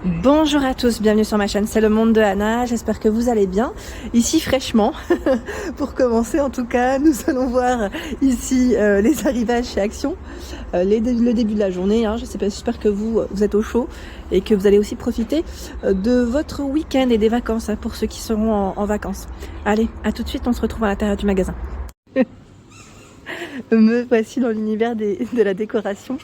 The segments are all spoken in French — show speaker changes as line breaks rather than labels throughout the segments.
Bonjour à tous, bienvenue sur ma chaîne, c'est le monde de Anna, j'espère que vous allez bien. Ici fraîchement, pour commencer en tout cas, nous allons voir ici les arrivages chez Action, le début de la journée, hein. J'espère que vous êtes au chaud et que vous allez aussi profiter de votre week-end et des vacances, hein, pour ceux qui seront en vacances. Allez, à tout de suite, on se retrouve à l'intérieur du magasin. Me voici dans l'univers de la décoration.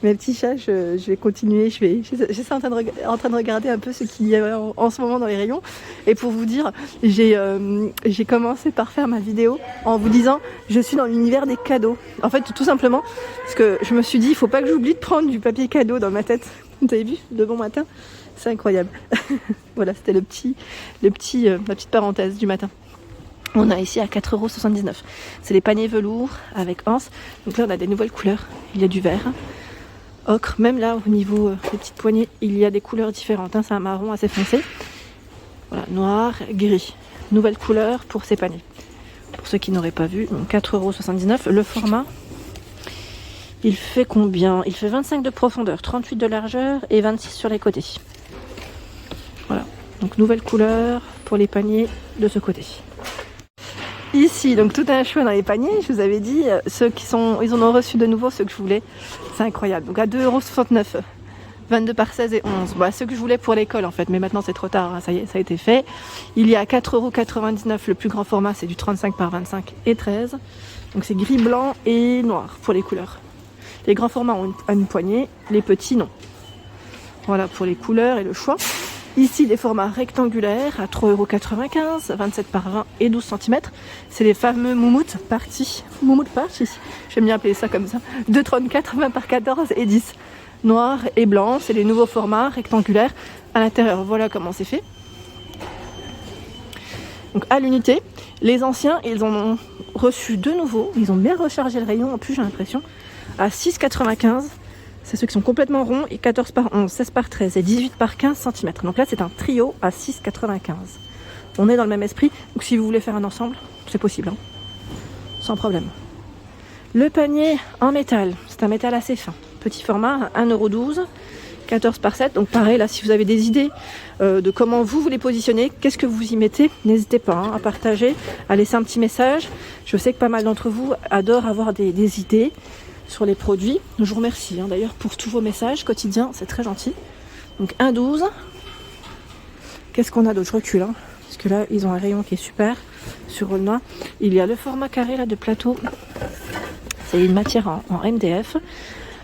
Mes petits chats, je vais continuer, j'essaie en train de regarder un peu ce qu'il y a en ce moment dans les rayons. Et pour vous dire, j'ai commencé par faire ma vidéo en vous disant je suis dans l'univers des cadeaux. En fait, tout simplement, parce que je me suis dit, il faut pas que j'oublie de prendre du papier cadeau dans ma tête. Vous avez vu, de bon matin, c'est incroyable. Voilà, c'était la petite parenthèse du matin. On a ici à 4,79 €. C'est les paniers velours avec anse. Donc là, on a des nouvelles couleurs. Il y a du vert, ocre. Même là, au niveau des petites poignées, il y a des couleurs différentes. C'est un marron assez foncé. Voilà, noir, gris. Nouvelle couleur pour ces paniers. Pour ceux qui n'auraient pas vu, 4,79 €. Le format, il fait combien? Il fait 25 de profondeur, 38 de largeur et 26 sur les côtés. Voilà. Donc nouvelle couleur pour les paniers de ce côté. Ici, donc tout un choix dans les paniers, je vous avais dit, ils en ont reçu de nouveau ceux que je voulais, c'est incroyable. Donc à 2,69 €, 22 par 16 et 11. Bah, ceux que je voulais pour l'école en fait, mais maintenant c'est trop tard, hein, ça y est, ça a été fait. Il y a 4,99 €, le plus grand format, c'est du 35 par 25 et 13. Donc c'est gris, blanc et noir pour les couleurs. Les grands formats ont une poignée, les petits non. Voilà pour les couleurs et le choix. Ici, des formats rectangulaires à 3,95 €, 27 par 20 et 12 cm. C'est les fameux moumoutes parties. Moumoute parties, j'aime bien appeler ça comme ça. 2,34, 20 par 14 et 10. Noir et blanc, c'est les nouveaux formats rectangulaires. À l'intérieur, voilà comment c'est fait. Donc à l'unité, les anciens, ils en ont reçu de nouveau. Ils ont bien rechargé le rayon, en plus j'ai l'impression. À 6,95 €. C'est ceux qui sont complètement ronds et 14 par 11, 16 par 13 et 18 par 15 cm. Donc là, c'est un trio à 6,95 €. On est dans le même esprit. Donc si vous voulez faire un ensemble, c'est possible, hein, sans problème. Le panier en métal, c'est un métal assez fin. Petit format, 1,12 €, 14 par 7. Donc pareil, là, si vous avez des idées de comment vous les positionnez, qu'est-ce que vous y mettez, n'hésitez pas à partager, à laisser un petit message. Je sais que pas mal d'entre vous adorent avoir des idées sur les produits. Je vous remercie d'ailleurs pour tous vos messages quotidiens, c'est très gentil. Donc 1,12 €. Qu'est-ce qu'on a d'autre? Je recule, parce que là ils ont un rayon qui est super sur Aulnoy. Il y a le format carré là de plateau, c'est une matière en MDF.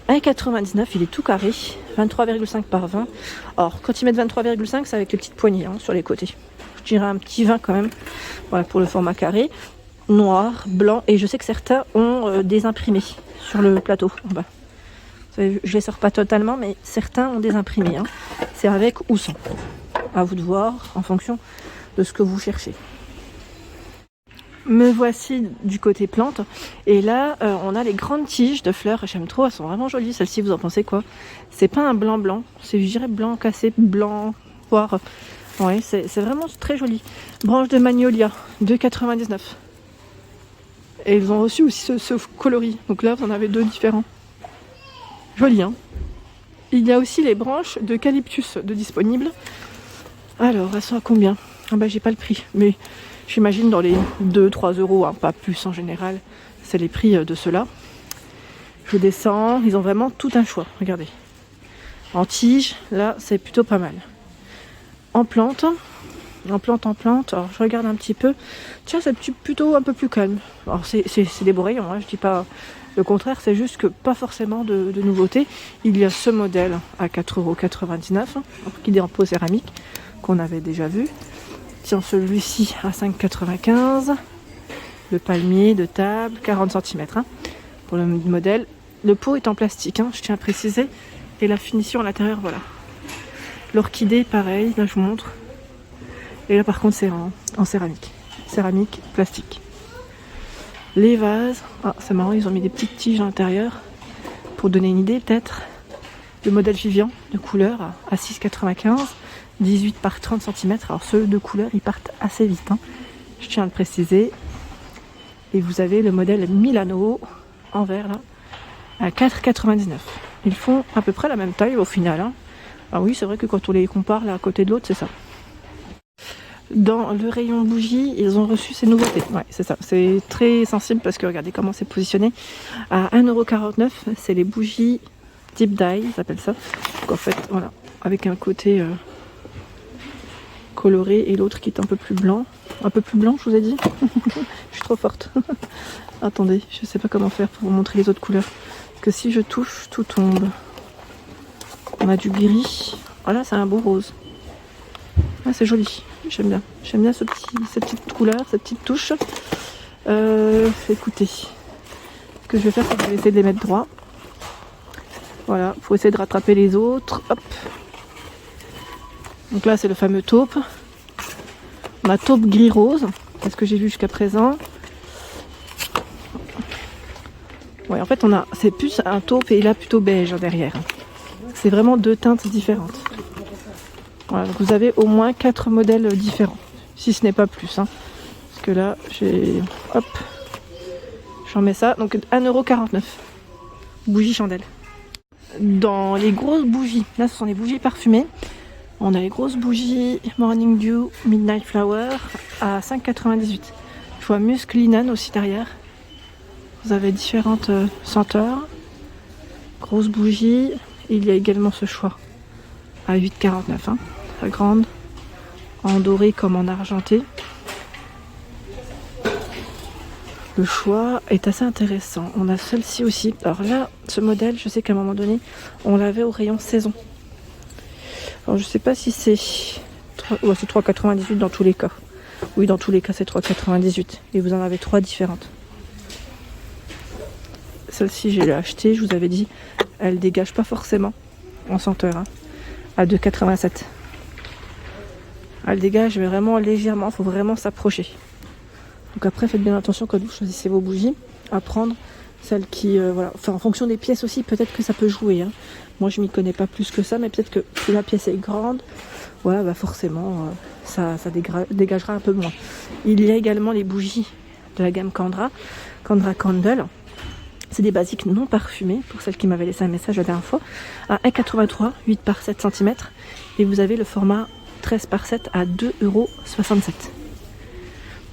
1,99 €, il est tout carré, 23,5 par 20. Alors quand ils mettent 23,5, c'est avec les petites poignées sur les côtés. Je dirais un petit 20 quand même. Voilà pour le format carré. Noir, blanc, et je sais que certains ont des imprimés sur le plateau en bas. Je les sors pas totalement, mais certains ont des imprimés. C'est avec ou sans. À vous de voir en fonction de ce que vous cherchez. Me voici du côté plante, et là on a les grandes tiges de fleurs. J'aime trop, elles sont vraiment jolies. Celles-ci, vous en pensez quoi? C'est pas un blanc blanc, c'est, je dirais, blanc cassé, blanc poire. Ouais, c'est vraiment très joli. Branche de magnolia, 2,99 €. Et ils ont reçu aussi ce coloris. Donc là, vous en avez deux différents. Joli, hein. Il y a aussi les branches d'eucalyptus de disponibles. Alors, elles sont à combien? Ah bah, j'ai pas le prix. Mais j'imagine dans les 2-3 €, pas plus en général. C'est les prix de ceux-là. Je descends. Ils ont vraiment tout un choix. Regardez. En tige, là, c'est plutôt pas mal. En plante. Alors je regarde un petit peu. Tiens, c'est plutôt un peu plus calme. Alors c'est des beaux rayons, je dis pas le contraire, c'est juste que pas forcément de nouveautés. Il y a ce modèle à 4,99 €, qui est en peau céramique, qu'on avait déjà vu. Tiens, celui-ci à 5,95 €. Le palmier de table, 40 cm pour le modèle. Le pot est en plastique, je tiens à préciser. Et la finition à l'intérieur, voilà. L'orchidée, pareil, là je vous montre. Et là par contre c'est en céramique. Céramique, plastique. Les vases, c'est marrant, ils ont mis des petites tiges à l'intérieur. Pour donner une idée peut-être. Le modèle Vivian de couleur à 6,95 €, 18 par 30 cm. Alors ceux de couleur, ils partent assez vite, je tiens à le préciser. Et vous avez le modèle Milano en vert là, à 4,99 €. Ils font à peu près la même taille au final, Ah oui, c'est vrai que quand on les compare l'un à côté de l'autre, c'est ça. Dans le rayon bougies, ils ont reçu ces nouveautés. Ouais, c'est ça. C'est très sensible parce que regardez comment c'est positionné. À 1,49 €, c'est les bougies Deep Dye, ils appellent ça. Donc en fait, voilà, avec un côté coloré et l'autre qui est un peu plus blanc. Un peu plus blanc, je vous ai dit. Je suis trop forte. Attendez, je sais pas comment faire pour vous montrer les autres couleurs. Parce que si je touche, tout tombe. On a du gris. Voilà, c'est un beau rose. Ah, c'est joli. J'aime bien. J'aime bien cette petite couleur, cette petite touche. Écoutez, ce que je vais faire, c'est que je vais essayer de les mettre droit. Voilà, pour essayer de rattraper les autres. Hop. Donc là, c'est le fameux taupe. On a taupe gris rose. C'est ce que j'ai vu jusqu'à présent. Ouais, en fait, c'est plus un taupe et là plutôt beige derrière. C'est vraiment deux teintes différentes. Voilà, donc vous avez au moins 4 modèles différents, si ce n'est pas plus. Hein. Parce que là, hop, j'en mets ça. Donc 1,49 €. Bougie chandelle. Dans les grosses bougies, là ce sont les bougies parfumées. On a les grosses bougies Morning Dew Midnight Flower à 5,98 €. Je vois Musk Linen aussi derrière. Vous avez différentes senteurs. Grosse bougie. Il y a également ce choix à 8,49 €. Hein. Très grande. En doré comme en argenté. Le choix est assez intéressant. On a celle-ci aussi. Alors là, ce modèle, je sais qu'à un moment donné, on l'avait au rayon saison. Alors je sais pas si c'est 3,98 € dans tous les cas. Oui, dans tous les cas, c'est 3,98 €. Et vous en avez 3 différentes. Celle-ci, je l'ai achetée, je vous avais dit, elle dégage pas forcément en senteur, hein, à 2,87 €. Elle dégage mais vraiment légèrement, il faut vraiment s'approcher. Donc après, faites bien attention quand vous choisissez vos bougies, à prendre celles qui, voilà, enfin en fonction des pièces aussi, peut-être que ça peut jouer. Hein. Moi, je m'y connais pas plus que ça, mais peut-être que si la pièce est grande, voilà, bah forcément, ça dégagera un peu moins. Il y a également les bougies de la gamme Candra Candle. C'est des basiques non parfumés, pour celles qui m'avaient laissé un message la dernière fois, à 1,83 €, 8 par 7 cm. Et vous avez le format 13 par 7 à 2,67 €.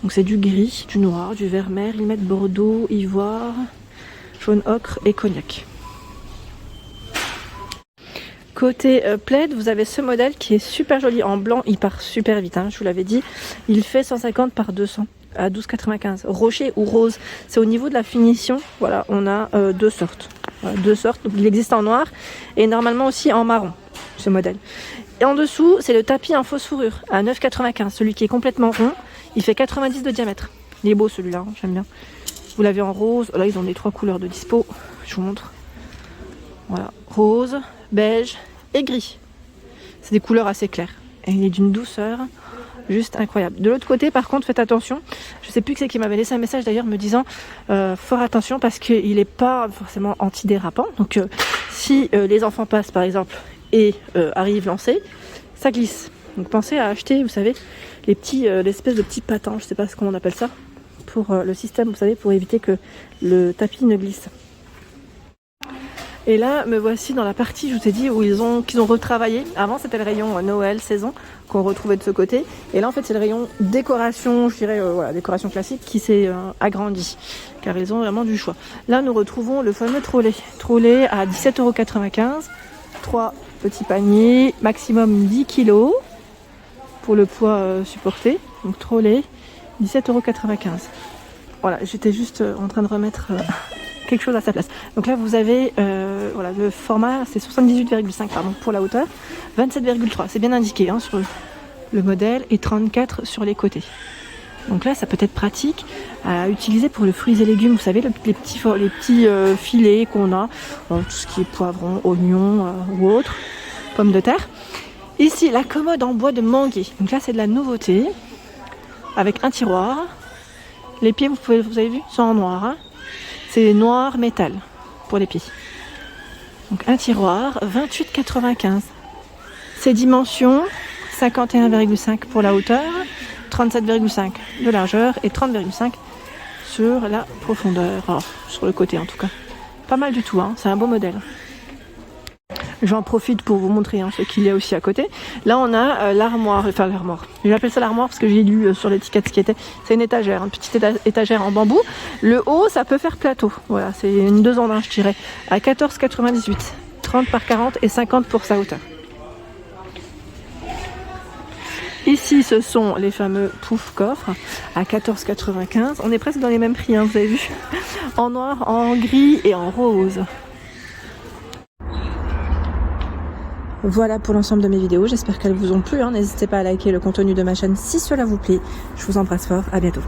Donc c'est du gris, du noir, du vert mer, ils mettent bordeaux, ivoire, jaune ocre et cognac. Côté plaid, vous avez ce modèle qui est super joli en blanc, il part super vite, hein, je vous l'avais dit. Il fait 150 par 200 à 12,95 €. Rocher ou rose, c'est au niveau de la finition. Voilà, on a deux sortes. Voilà, deux sortes. Donc il existe en noir et normalement aussi en marron, ce modèle. Et en dessous, c'est le tapis en fausse fourrure à 9,95 €. Celui qui est complètement rond, il fait 90 de diamètre. Il est beau celui-là, hein, j'aime bien. Vous l'avez en rose. Là, ils ont les 3 couleurs de dispo. Je vous montre. Voilà, rose, beige et gris. C'est des couleurs assez claires. Et il est d'une douceur juste incroyable. De l'autre côté, par contre, faites attention. Je sais plus qui c'est qui m'avait laissé un message d'ailleurs me disant fort attention parce qu'il n'est pas forcément antidérapant. Donc, si les enfants passent par exemple et arrivent lancés, ça glisse. Donc, pensez à acheter, vous savez, l'espèce de petits patins, je sais pas comment on appelle ça, pour le système, vous savez, pour éviter que le tapis ne glisse. Et là, me voici dans la partie, je vous ai dit, qu'ils ont retravaillé. Avant, c'était le rayon Noël, saison, qu'on retrouvait de ce côté. Et là, en fait, c'est le rayon décoration, je dirais, voilà, décoration classique, qui s'est agrandi. Car ils ont vraiment du choix. Là, nous retrouvons le fameux trolley. Trolley à 17,95 €. 3 petits paniers, maximum 10 kg pour le poids supporté. Donc, trolley, 17,95 €. Voilà, j'étais juste en train de remettre quelque chose à sa place. Donc là, vous avez voilà, le format, c'est 78,5 pour la hauteur, 27,3, c'est bien indiqué hein, sur le modèle, et 34 sur les côtés. Donc là, ça peut être pratique à utiliser pour le fruits et légumes. Vous savez, les petits filets qu'on a, tout ce qui est poivron, oignons ou autre, pommes de terre. Ici, la commode en bois de manguier. Donc là, c'est de la nouveauté, avec un tiroir. Les pieds, vous avez vu, sont en noir. Hein. C'est noir métal pour les pieds. Donc un tiroir, 28,95 €. Ses dimensions, 51,5 pour la hauteur, 37,5 de largeur et 30,5 sur la profondeur. Alors, sur le côté en tout cas. Pas mal du tout, hein, c'est un beau modèle. J'en profite pour vous montrer ce qu'il y a aussi à côté. Là on a l'armoire, enfin l'armoire. J'appelle ça l'armoire parce que j'ai lu sur l'étiquette ce qui était. C'est une étagère, une petite étagère en bambou. Le haut ça peut faire plateau. Voilà, c'est une 2 en 1 je dirais. À 14,98. 30 par 40 et 50 pour sa hauteur. Ici, ce sont les fameux pouf coffres à 14,95. On est presque dans les mêmes prix, vous avez vu. En noir, en gris et en rose. Voilà pour l'ensemble de mes vidéos. J'espère qu'elles vous ont plu. N'hésitez pas à liker le contenu de ma chaîne si cela vous plaît. Je vous embrasse fort. À bientôt.